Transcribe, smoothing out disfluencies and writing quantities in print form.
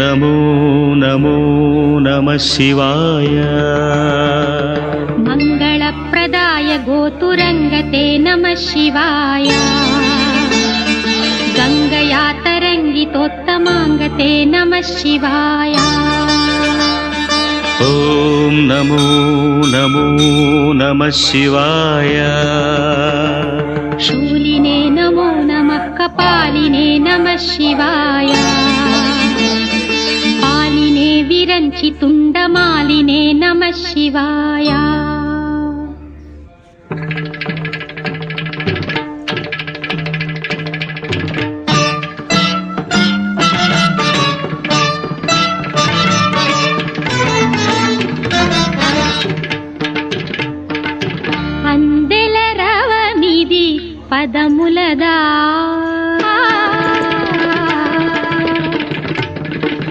నమో నమో నమః శివాయ. మంగళప్రదాయ గోతురంగతే నమః శివాయ. గంగయా తరంగితోత్తమాంగతే నమః శివాయ. ఓం నమో నమో నమః శివాయ. శూలినే నమో నమః కపాలినే నమః శివాయ. పాలినే విరంచి తుండమాలినే నమః శివాయ. అందెల రవమిది పదముల